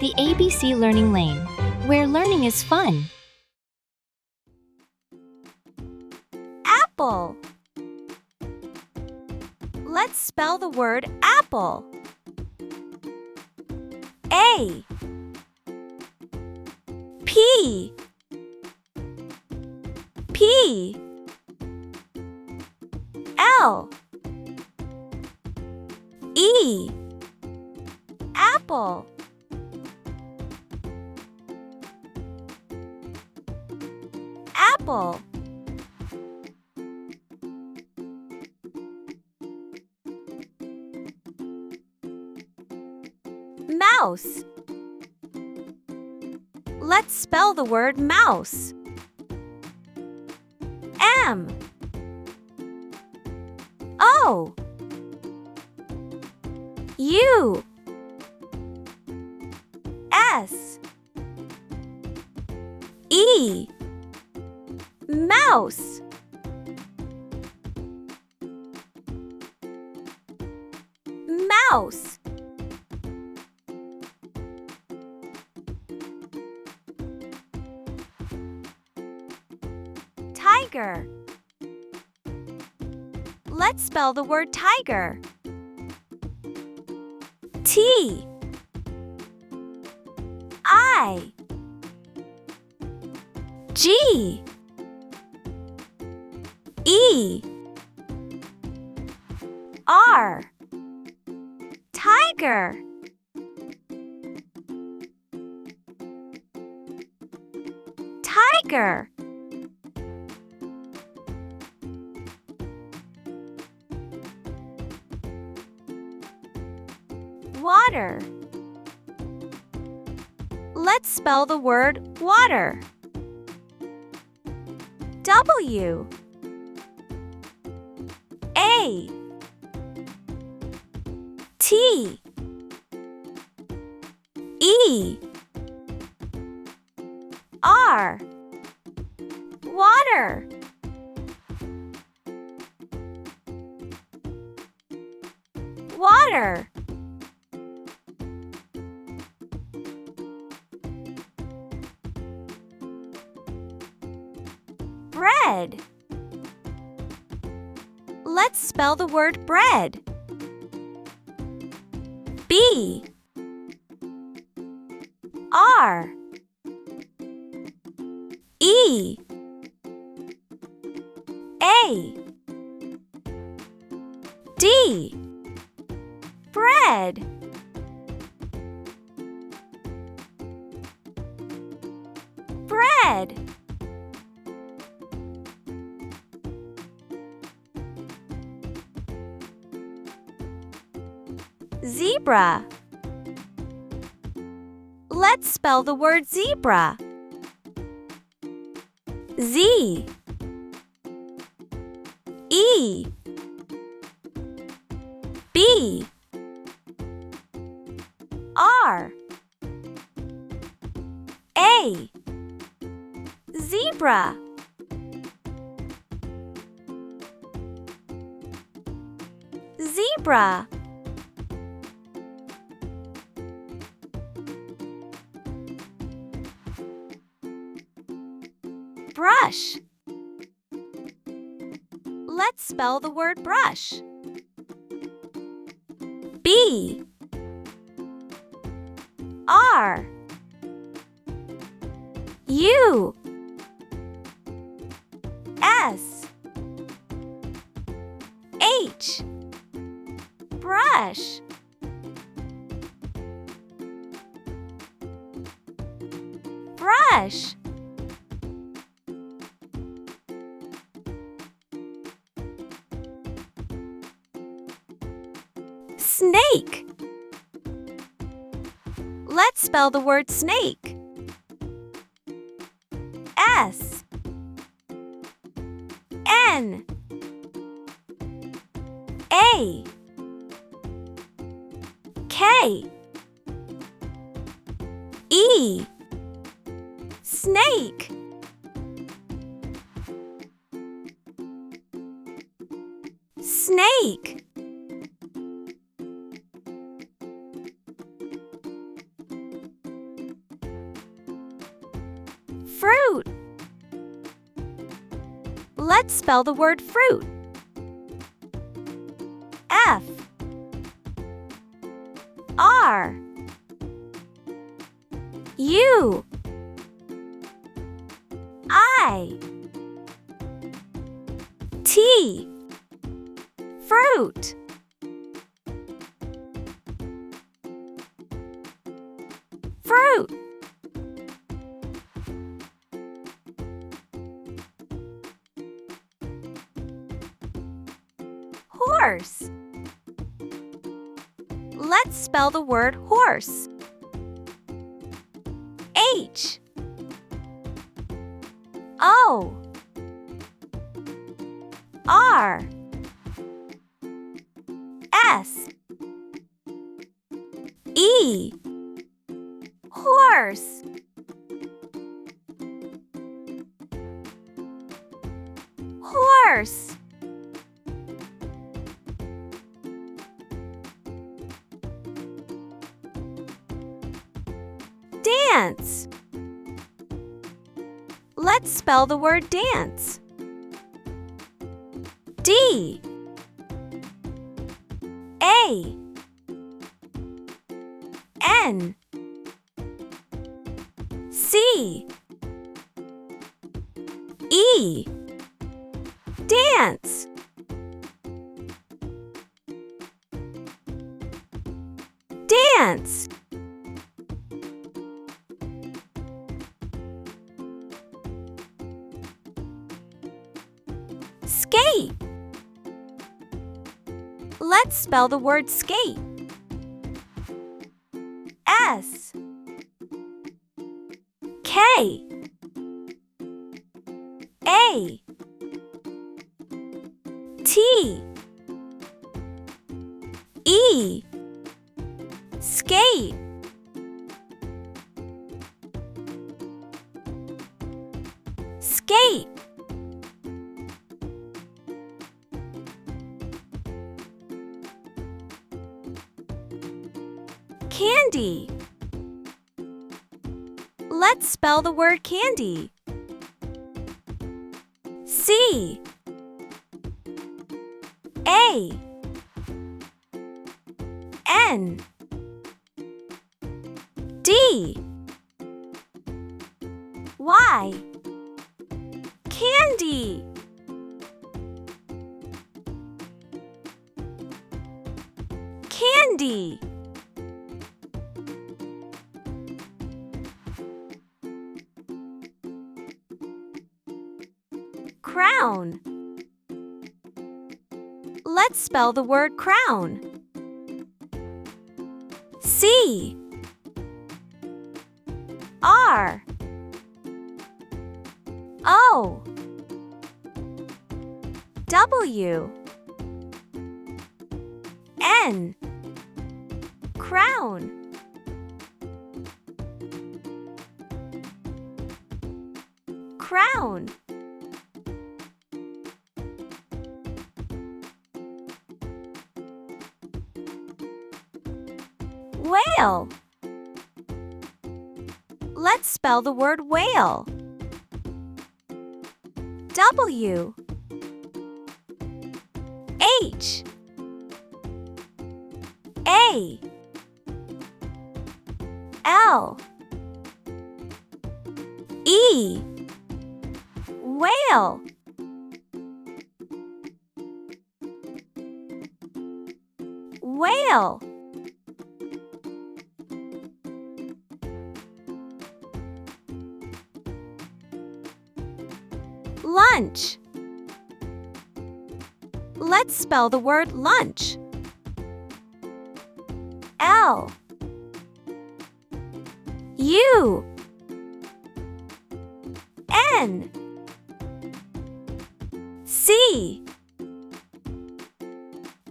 the ABC Learning Lane, where learning is fun. Apple. Let's spell the word apple. A P P L E Apple. Apple. Mouse. Let's spell the word mouse. M O U S E Mouse. Mouse. Tiger. Let's spell the word tiger. T I G E R. Tiger. Tiger. Water. Let's spell the word water. W A T E R. Water. Water. Bread. Let's spell the word bread. B R E A D. Bread. Bread. Zebra. Let's spell the word zebra. Z E B R A. Zebra. Zebra. Brush. Let's spell the word brush. B R U S H. Brush. Brush. Snake. Let's spell the word snake. S N A K E. Snake. Snake. Fruit. Let's spell the word fruit. F R U I T. Fruit. Fruit. Horse. Let's spell the word horse. H O R S E. Horse. Horse. Dance. Let's spell the word dance. D A N C E. Dance. Dance. Skate. Let's spell the word skate. S K A T E. Skate. Skate. Candy. Let's spell the word candy. C A N D Y. Candy. Candy. Crown. Let's spell the word crown. C R O W N. Crown. Crown. Whale. Let's spell the word whale. W H A L E. Whale. Whale. Lunch. Let's spell the word lunch. L U N C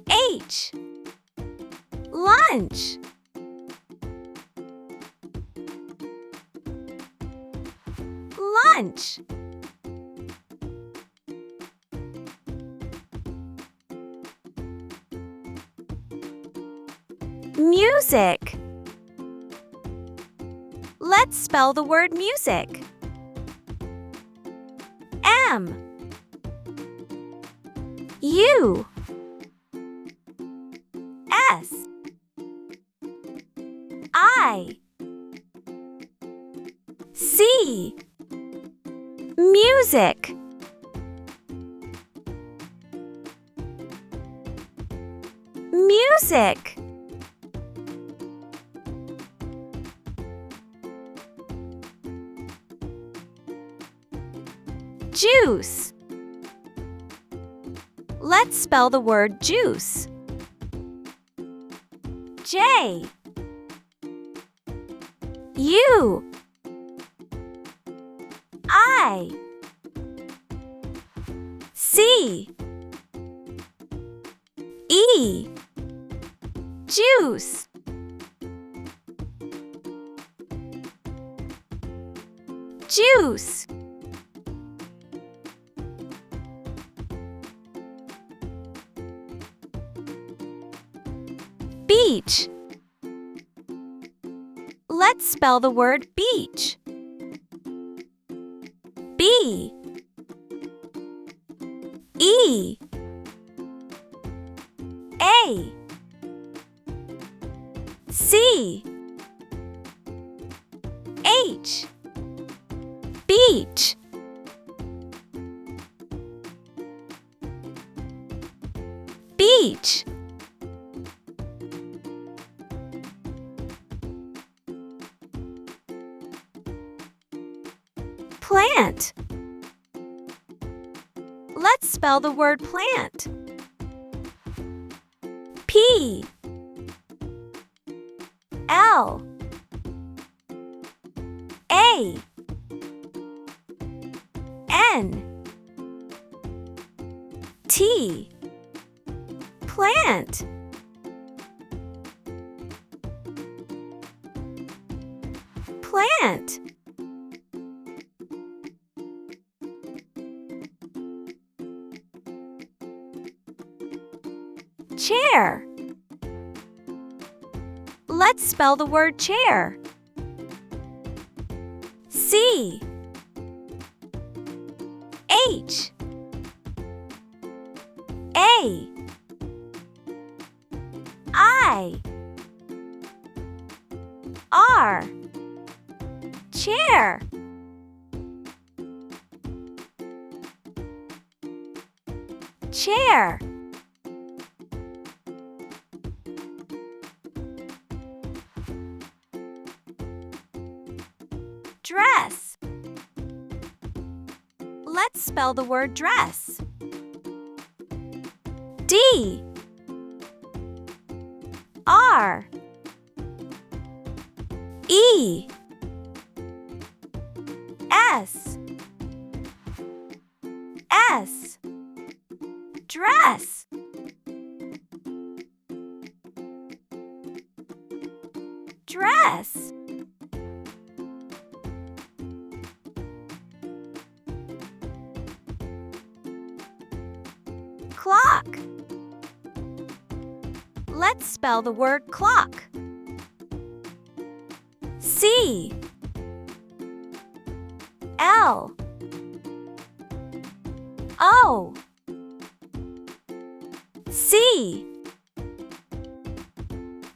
H. Lunch. Lunch. Music. Let's spell the word music. M U S I C Music. Music. Juice. Let's spell the word juice. J U I C E Juice. Juice. Beach. Let's spell the word beach. B E A C H Beach. Beach. Plant. Let's spell the word plant. P L A N T. Plant. Plant. Chair. Let's spell the word chair. C H A I R. Chair. Chair. Dress. Let's spell the word dress. D R E S S. Dress. Dress. Clock. Let's spell the word clock. C L O C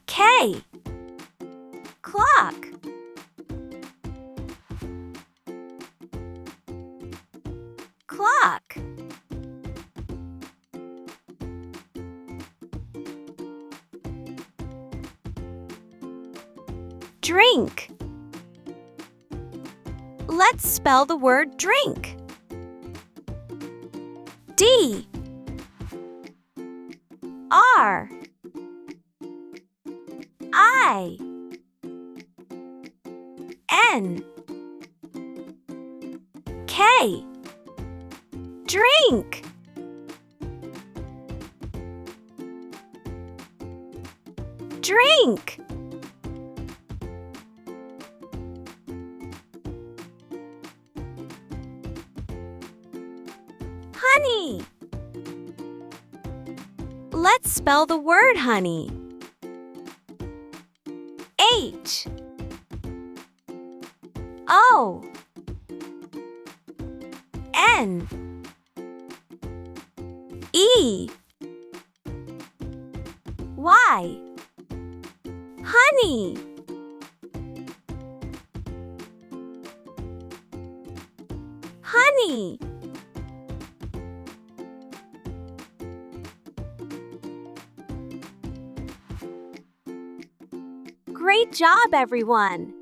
K. Clock. Clock. Drink. Let's spell the word drink. D R I N K. Drink. Drink. Honey. Let's spell the word honey. H O N E. Y. Honey. Honey. Great job, everyone!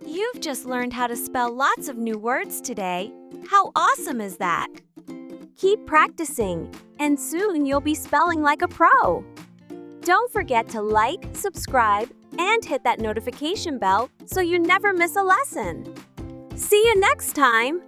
You've just learned how to spell lots of new words today. How awesome is that? Keep practicing, and soon you'll be spelling like a pro. Don't forget to like, subscribe, and hit that notification bell so you never miss a lesson. See you next time!